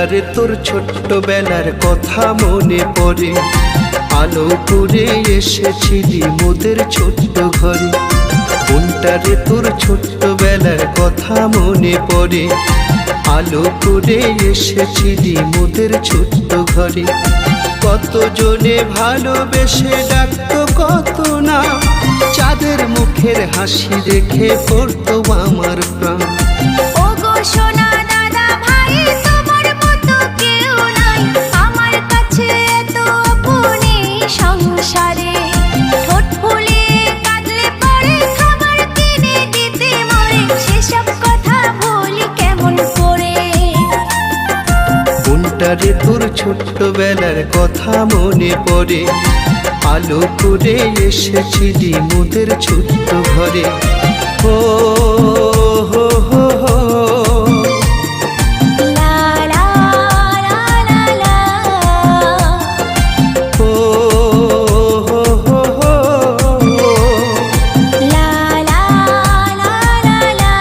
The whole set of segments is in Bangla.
বোনটারে তোর ছোট্টবেলার কথা মনে পড়ে, আলো করে এসেছিলি মোদের ছোট্ট ঘরে। বোনটারে তোর ছোট্টবেলার কথা মনে পড়ে, আলো করে এসেছিলি মোদের ছোট্ট ঘরে। কত জনে ভালোবেসে ডাকতো কত না, চাঁদের মুখের হাসি দেখে পড়তো আমার প্রাণ। ওগো সোনা দাদা ভাই, তোমার মতো কেউ নাই আমার কাছে, এত আপনি সংসারে। ঠোঁট ফুলিয়ে কাঁদলে পরে খাবার কিনে দিতে মরে, সেসব কথা বলি কেমন করে। বোনটারে তোর ছোট্টবেলার কথা মনে পড়ে, আলো করে এসেছিলি মোদের ছোট্ট ঘরে। ও হো হো হো, লা লা লা লা লা, ও হো হো হো, লা লা লা লা লা।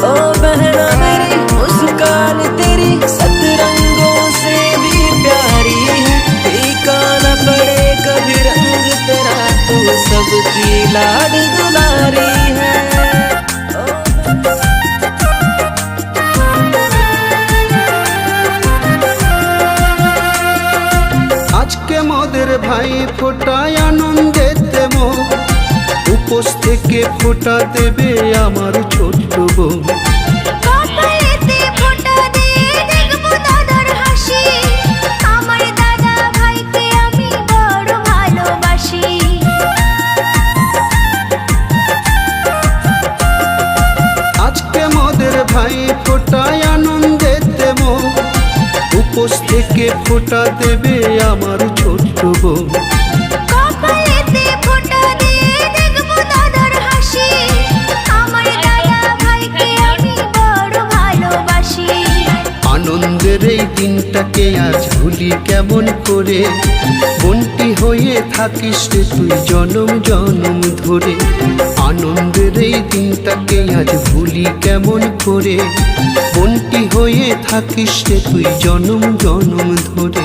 ओ बहना मेरी मुस्कान तेरी सतरंगों से भी प्यारी है, फीका न पड़े कभी रंग तेरा, तू सबकी लाड दुलारी है। আজকে মোদের ভাই ফোটায় আনন্দেতে মন, উপোস থেকে ফোটা দেবে আমার ছোট্ট বোন। কপালেতে ফোঁটা দিয়ে দেখবো দাদার হাসি, আমার দাদা ভাইকে আমি বড় ভালোবাসি। আজকে মোদের ভাই ফোটায় আনন্দেতে মন, উপোস থেকে ফোটা দেবে আমার ছোট্ট বোন। কপালেতে ফোঁটা দিয়ে দেখবো দাদার হাসি, আমার দাদা ভাইকে আমি বড় ভালোবাসি। আনন্দের এই দিনটাকে আজ ভুলি কেমন করে, বোনটি হয়ে থাকিস রে তুই জনম জনম ধরে। আনন্দের এই দিনটাকে আজ ভুলি কেমন করে, বোনটি হয়ে থাকিস রে তুই জনম জনম ধরে।